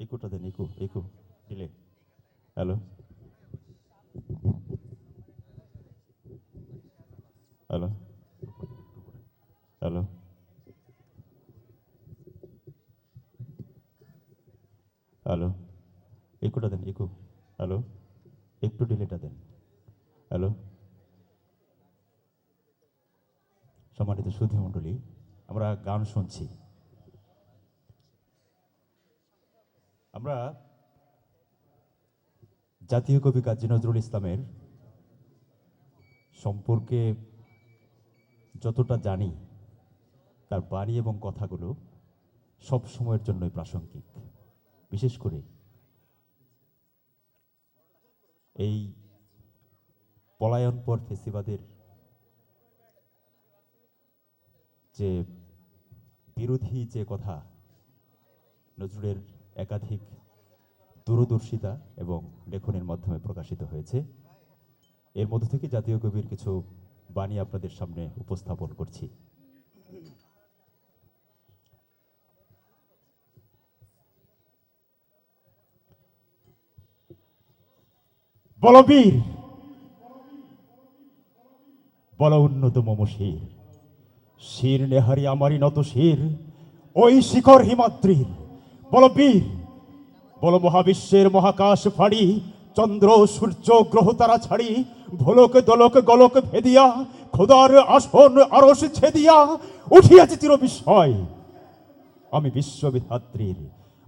ইকোটা দেন, echo echo delay. Hello hello hello hello, ইকোটা দেন, ইকো। হ্যালো, একটু ডিলেটা দেন। হ্যালো, সম্মানিত সুধী মণ্ডলী, আমরা গান শুনছি। আমরা জাতীয় কবি কাজী নজরুল ইসলামের সম্পর্কে যতটা জানি, তার বাণী এবং কথাগুলো সব সময়ের জন্যই প্রাসঙ্গিক। বিশেষ করে এই পলায়নপর ফেসিবাদের যে বিরোধী যে কথা নজরুলের একাধিক দূরদর্শিতা এবং লেখনের মাধ্যমে প্রকাশিত হয়েছে, এর মধ্য থেকে জাতীয় কবির কিছু বাণী আপনাদের সামনে উপস্থাপন করছি। বলবীর, বল উন্নত মম শির, শির নেহারি আমারই নত শির, ওই শিখর হিমাদ্রির। বলবীর, বল মহাবিশ্বের মহাকাশ ফাড়ি, চন্দ্র সূর্য গ্রহ তারা ছাড়ি, ভোলক দোলক গোলক ভেদিয়া, খোদার আসন আরশ ছেদিয়া উঠিয়াছে চির বিস্ময়। আমি বিশ্ববিধাত্রীর,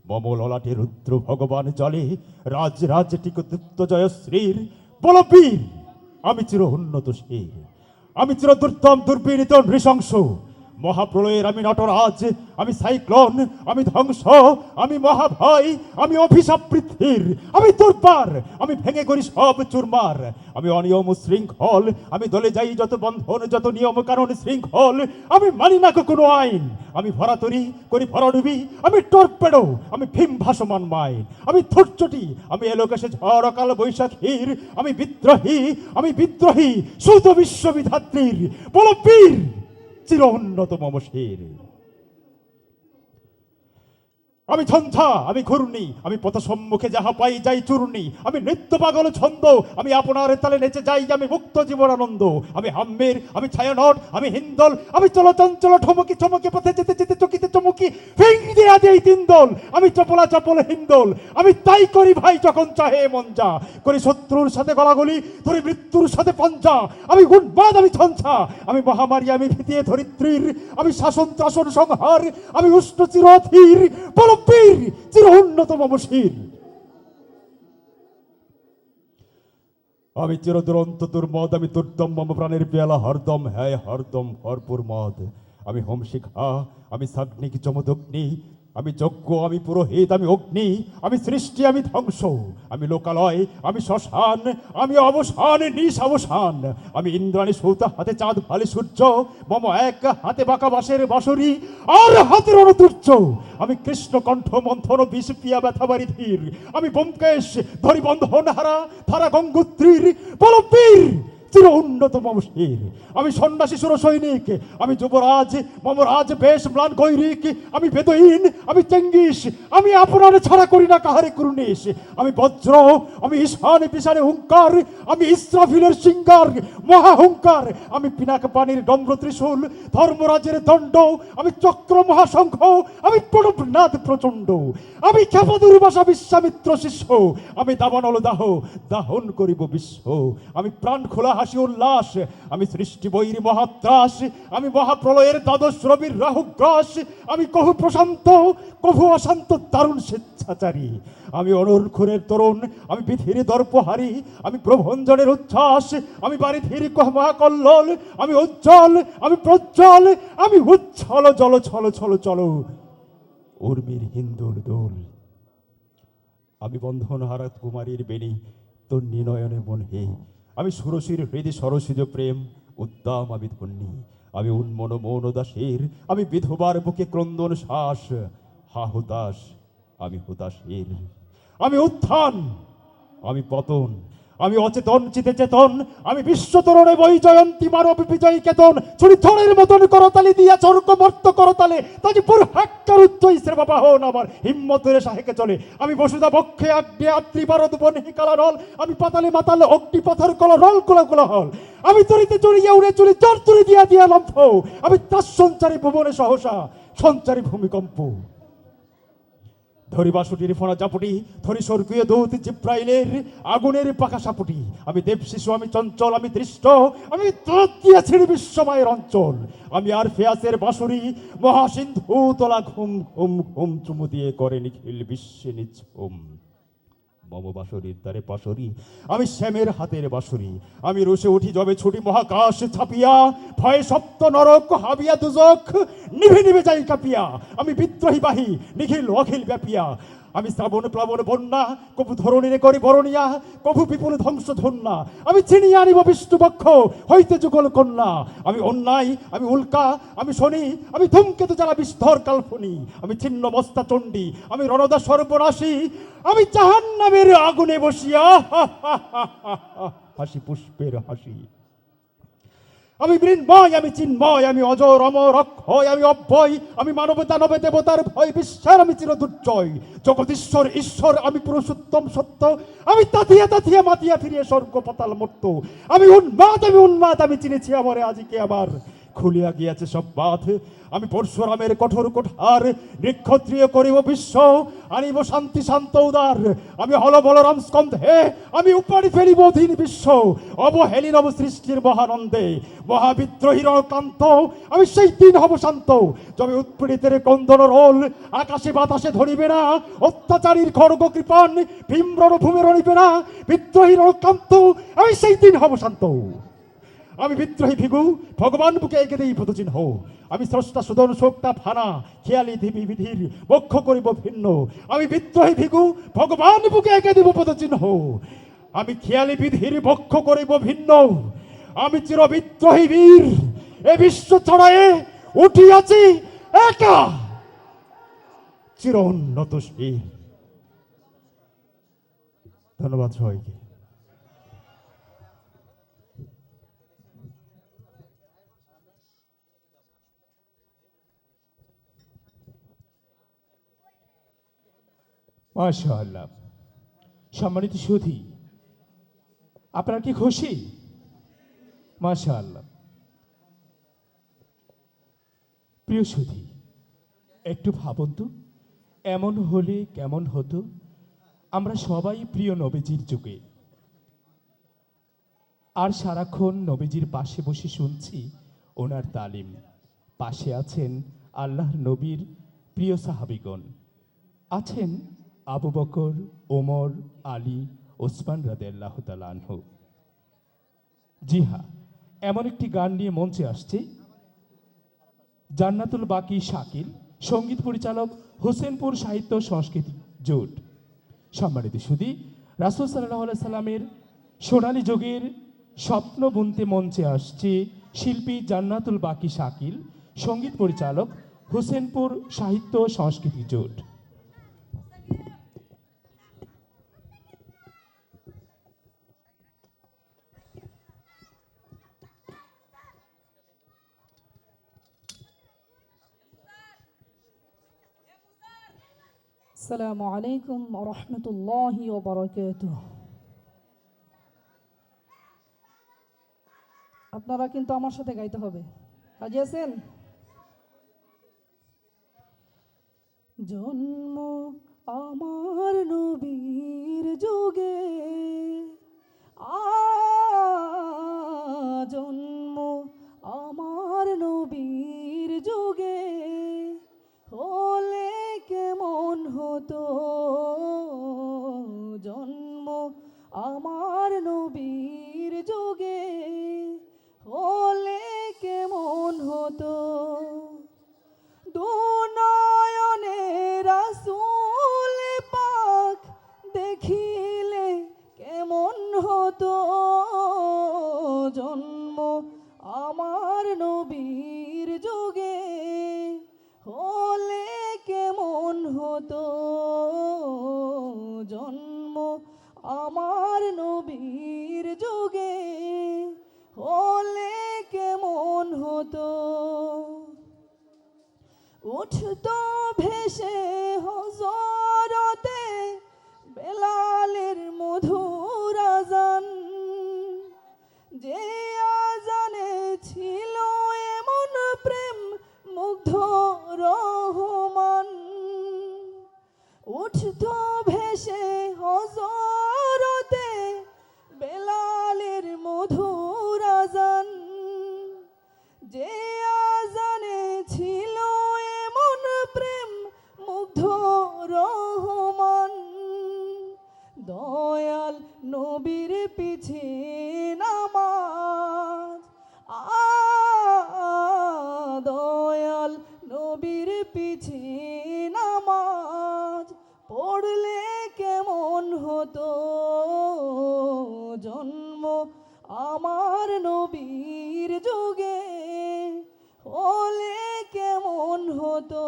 মম ললাটে রুদ্র ভগবান জলে, রাজ রাজ টিকতৃপ্ত জয়শ্রীর। বলবীর, আমি চির উন্নত শির, আমি চির দুর্দম দুর্বিনীত নৃশংস, মহাপ্রলয়ের আমি নটরাজ, আমি সাইক্লোন, আমি ধ্বংস, আমি মহাভয়, আমি অভিশাপ পৃথিবীর, আমি দুর্বার, আমি ভেঙে করি সব চুরমার, আমি অনিয়ম শৃঙ্খল, আমি দলে যাই যত বন্ধন যত নিয়ম কানুন শৃঙ্খল, আমি মানি না কোনো আইন, আমি ভরাতরি করি ভরাডুবি, আমি টর্পেডো, আমি ভীম ভাসমান মাইন, আমি ধৈর্যটি, আমি এলোকেশে ঝড় অকাল বৈশাখীর, আমি বিদ্রোহী, আমি বিদ্রোহী সুত বিশ্ববিধাত্রীর। বলো বীর, চির উন্নত মম শির। আমি ঝঞ্ঝা, আমি ঘূর্ণি, আমি পথ সম্মুখে যাহা পাই যাই চূর্ণি, আমি নৃত্য পাগল ছন্দ, আমি আপনার তালে নেচে যাই, আমি মুক্ত জীবন আনন্দ, আমি হাম্মের, আমি ছায়ানট, আমি হিন্দল, আমি চলচঞ্চল ঠমকি চমকে পথে যেতে যেতে চকিতে চমকি ফিং দিয়া দেই তিন দল, আমি চপলা চপল হিন্দল, আমি তাই করি ভাই যখন চাহে মন যা, করি শত্রুর সাথে গলাগলি, ধরি মৃত্যুর সাথে পঞ্জা, আমি উন্মাদ, আমি ঝঞ্ঝা, আমি মহামারী, আমি ভীতিয়ে ধরিত্রীর, আমি শাসন ত্রাসন সংহার, আমি উষ্ণ চিরধীর। বীর, চির উন্নত মম শির। আমি চির দুরন্ত দুর্মদ, আমি দুর্দম মম প্রাণের পেয়ালা হরদম, হ্যাঁ হরদম ভরপুর মদ, আমি হোম শিখা, আমি সাগ্নিক চমদগ্নি, আমি যজ্ঞ, আমি পুরোহিত, আমি অগ্নি, আমি সৃষ্টি, আমি ধ্বংস, আমি লোকালয়, আমি শ্মশান, আমি অবসান নিশ অবসান, আমি ইন্দ্রাণী সৌতা, হাতে চাঁদ ভালে সূর্য, মম এক হাতে বাঁকা বাঁশের বাঁশরি আর হাতের অনুতুর্য, আমি কৃষ্ণ কণ্ঠ মন্থন বিষ পিয়া ব্যথা বাড়ি ধীর, আমি ব্যোমকেশ ধরি বন্ধন হারা ধারা গঙ্গোত্রীর। বল বীর, চির উন্নত মম শির। আমি সন্ন্যাসী সুর সৈনিক, আমি যুবরাজ, মম রাজ বেশ ম্লান গৈরিক, আমি বেদহীন, আমি চেঙ্গিস, আমি আপনারে ছাড়া করি না কাহারে কুর্নিশ, আমি বজ্র, আমি ঈশান পিছানে হুঙ্কার, আমি ইসরাফিলের সিঙ্গার মহাহুঙ্কার, আমি পিনাক পানির নম্র ত্রিশূল ধর্মরাজের দণ্ড, আমি চক্র মহাশঙ্খ, আমি প্রণবনাথ প্রচণ্ড, আমি ক্ষেপা দুর্বাসা বিশ্বামিত্র শিষ্য, আমি দাবানল দাহ দাহন করিব বিশ্ব, আমি প্রাণ খোলা হাসি উল্লাস, আমি সৃষ্টি বৈরী মহাত্রাস, আমি মহাপ্রলয়ের দ্বাদশ রবির রাহুগ্রাস, আমি কহু প্রশান্ত কভু অশান্ত দারুণ স্বেচ্ছাচারী, আমি অনর্ঘুরের তরুণ, আমি বিধির দর্পহারী, আমি প্রভঞ্জনের উচ্ছ্বাস, আমি বারিধির মহাকল্লোল, আমি উজ্জ্বল, আমি প্রজ্জ্বল, আমি উচ্ছল জল ছল ছল চল উর্মির হিন্দুর দোল, আমি বন্ধন হারা কুমারীর বেণী তোর নিনয়নে মন হে, আমি সুরসির হৃদয় সরসিজ প্রেম উদ্দাম আমি ধন্যী, আমি উন্মন মৌন দাসের, আমি বিধবার বুকে ক্রন্দন শ্বাস, হা হুতাশ, আমি হুতাশের, আমি উত্থান, আমি পতন, আমি অচেতন চিতে চেতন, আমি বিশ্ব তরণে বই জয়ন্তী মানব বিজয়ী কেতন, ছুরি মতন করতালি দিয়া চর্ক মর্ত করতালে তাজিপুর হাক্কার উচ্চ ইসরে বাবা হন আমার হিম্মতের সাহেকে চলে। আমি বসুধা বক্ষে আগ্নে আত্রি ভারত বনে কালা রল, আমি পাতালে মাতালে অগ্নি পাথর কল রল কোলা কোলা হল, আমি তরিতে চড়িয়া উড়ে চলে চর তুলি দিয়া দিয়া লম্ফ, আমি তার সঞ্চারী ভুবনে সহসা সঞ্চারী ভূমিকম্প। ধরি বাসুটির ফোনা চাপুটি, ধরি স্বর্গীয় দূত জিব্রাইলের আগুনের পাকা সাপুটি, আমি দেব শিশু, আমি চঞ্চল, আমি দৃষ্ট, আমি দোত দিয়েছি বিশ্বময়ের অঞ্চল, আমি আর ফেয়াসের বাঁশুরি মহাসিন্ধু তোলা ঘুম ঘুম ঘুম চুমু দিয়ে করে নিখিল বিশ্বে নিঝুম। মম বাঁশরীর দ্বারে পাশরি, আমি শ্যামের হাতের বাঁশুরি, আমি রুষে উঠি যবে ছুটি মহাকাশ ছাপিয়া, ভয়ে সপ্ত নরক হাবিয়া দুজক নিভে নিভে যাই কাঁপিয়া, আমি বিদ্রোহী বাহী নিখিল অখিল ব্যাপিয়া, আমি শ্রাবণ প্লাবন বন্যা কবু ধরণীরে করি বরণিয়া, কবু বিপুল ধ্বংস ধন্যা, আমি ছিনিয়ে আনিব বিষ্ণুপক্ষ হইতে যুগল কন্যা, আমি অন্যায়, আমি উল্কা, আমি শনি, আমি ধূমকেতু যারা বিস্ধর কাল্পনি, আমি ছিন্ন মস্তা চণ্ডী, আমি রণদা সর্বনাশী, আমি জাহান্নামের আগুনে বসিয়া হাসি পুষ্পের হাসি। আমি মৃন্ময়, আমি চিন্ময়, আমি অজর অমর অক্ষয়, আমি অব্যয়, আমি মানবতা নবে দেবতার ভয় বিশ্বের আমি চিরদুর্জয়, জগদীশ্বর ঈশ্বর, আমি পুরুষোত্তম সত্য, আমি তাথিয়া তাথিয়া মাতিয়া ফিরিয়ে স্বর্গ পাতাল মর্ত, আমি উন্মাদ, আমি চিনেছি আমারে আজিকে আবার খুলিয়া গিয়াছে সব বাঁধ, আমি পরশুরামের কঠোর কোঠার নৃক্ষত্রিয় করিব বিশ্ব, আনিব শান্তি শান্ত উদার, আমি হল বলরাম স্কন্ধে, আমি উপাড়ি ফেলিব অধীন বিশ্ব, অবহেলি নব সৃষ্টির মহানন্দে, মহাবিদ্রোহীর কান্ত, আমি সেই দিন হব শান্ত, যবে উৎপীড়িতের কন্দন রোল আকাশে বাতাসে ধরিবে না, অত্যাচারীর খড়গ কৃপণ ভীম্রণ ভূমির রণিবে না, বিদ্রোহীর কান্ত, আমি সেই দিন হব শান্ত। আমি বিদ্রোহী ভিগু ভগবান বুকে এঁকে দেই পদচিহ্ন, আমি স্রষ্টা সুদন শোকটা ফানা খেয়ালি দেবী বিধির বক্ষ করিব ভিন্ন, আমি বিদ্রোহী ভিগু ভগবান বুকে এঁকে দিব পদচিহ্ন, আমি খেয়ালি বিধির বক্ষ করিব ভিন্ন, আমি চির বিদ্রোহী বীর এ বিশ্ব ছড়ায়ে উঠিয়াছি একা চির উন্নত শির। ধন্যবাদ সবাইকে। মাশাআল্লাহ। সম্মানিত সুধী, আপনারা কি খুশি? মাশাআল্লাহ। প্রিয় সুধী, একটু ভাবুন তো, এমন হলে কেমন হতো? আমরা সবাই প্রিয় নবীজির যুগে, আর সারাক্ষণ নবীজির পাশে বসে শুনছি ওনার তালিম। পাশে আছেন আল্লাহর নবীর প্রিয় সাহাবিগণ, আছেন আবু বকর, ওমর, আলী, ওসমান রাদিয়াল্লাহু তাআলা আনহু। জি হ্যাঁ, এমন একটি গান নিয়ে মঞ্চে আসছে জান্নাতুল বাকি শাকিল, সঙ্গীত পরিচালক হোসেনপুর সাহিত্য সংস্কৃতি জোট। সম্মানিত সুধী, রাসূল সাল্লাল্লাহু আলাইহি সাল্লামের সোনালী যুগের স্বপ্ন বুনতে মঞ্চে আসছে শিল্পী জান্নাতুল বাকি শাকিল, সঙ্গীত পরিচালক হোসেনপুর সাহিত্য সংস্কৃতি জোট। আসসালামু আলাইকুম ওয়া রাহমাতুল্লাহি ওয়া বারাকাতুহু। আপনারা কিন্তু আমার সাথে গাইতে হবে, রাজি আছেন? জন্ম আমার নবীর যুগে, জন্ম আমার নবীর যুগে, হলে কেমন হতো? জন্ম আমার নবীর যুগে, হলে কেমন হতো? দুনয়নে রাসূল পাক দেখিলে কেমন হতো? জন্ম আমার নবীর যুগে, হলে কেমন হতো? জন্ম আমার নবীর উঠতো ভেসে হজরতে বেলালের মধুর আজান, যে আজানে ছিল এমন প্রেম মুগ্ধ রহমান। উঠতো ভেসে হজরতে বেলালের মধুর আজান, যে আজানে ছিল এমন প্রেম মুগ্ধ রহমান। দয়াল নবীর পিছে নামাজ, দয়াল নবীর পিছে নামাজ পড়লে কেমন হতো জন্ম আমার নবীর যুগে, হলে কেমন হতো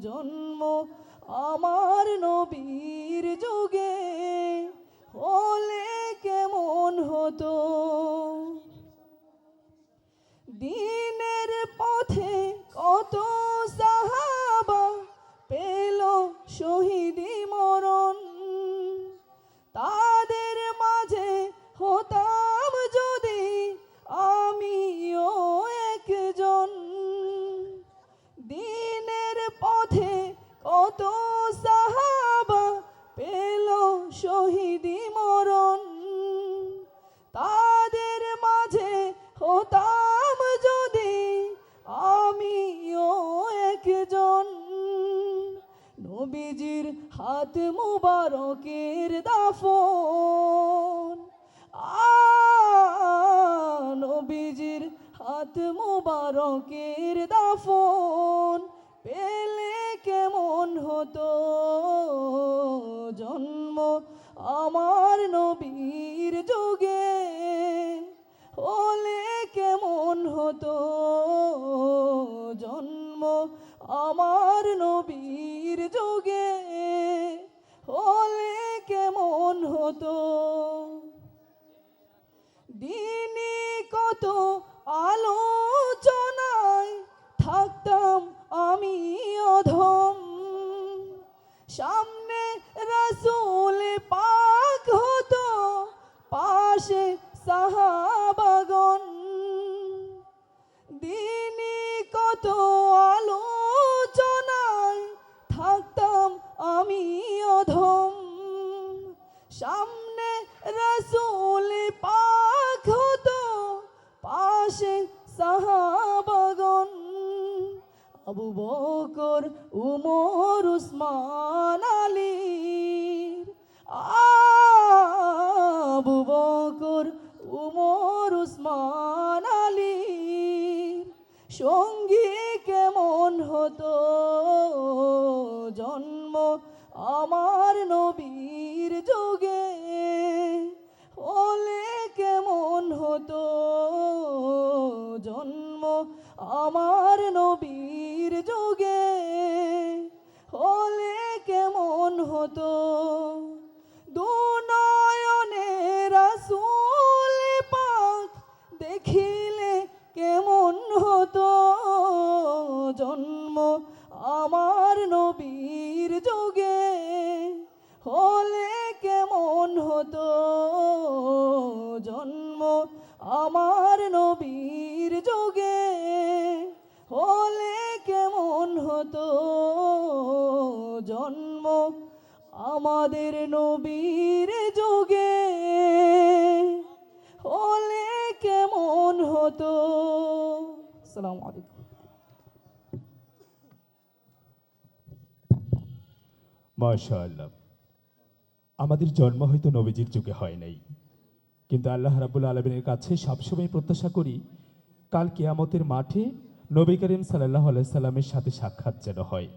জন্ম আমার নবীর যুগে, হলে কেমন হতো। দিনের পথে কত সাহাবা পেল শহীদি মরণ, তাদের মাঝে হতাম যদি আমিও একজন। দিনের পথে কত সাহাবা পেল শহীদি মরণ, তাদের মাঝে হতাম যদি আমিও একজন। নবীজির হাত মুবারকের দাফন, নবীজির হাত মুবারকের দাফন পেলে কেমন হতো জন্ম আমার নবীর যুগে, হলে কেমন হতো জন্ম আমার নবীর যুগে, হলে কেমন হতো। দিনে কত আলোচনায় থাকতাম আমি অধম, সামনে রাসূল পাক হতো পাশে সাহাবাগণ। দিনে কত আলোচনায় থাকতাম আমি অধম, সামনে রাসূল পাক হতো পাশে সাহাবাগণ। আবু বকর উমর উসমান আলীর, আবু বকর উমর উসমান আলীর সঙ্গী কেমন হতো জন্ম আমার নবীর যুগে, হলে কেমন হতো জন্ম আমার নবীর যুগে, হলে কেমন হতো। দুনয়নে রাসূল পাক দেখিলে কেমন হতো জন্ম আমার নবীর যুগে, হলে কেমন হতো জন্ম আমার নবীর যুগে, হলে কেমন হতো জন্ম আমাদের নবীর যুগে, হলে কেমন হতো। আসসালামু আলাইকুম। মাশাআল্লাহ। আমাদের জন্ম হয়তো নবীজির যুগে হয় নাই, কিন্তু আল্লাহ রাব্বুল আলামিনের কাছে সবসময় প্রত্যাশা করি কাল কিয়ামতের মাঠে নবী করিম সাল্লাল্লাহু আলাইহি সাল্লামের সাথে সাক্ষাৎ যেন হয়।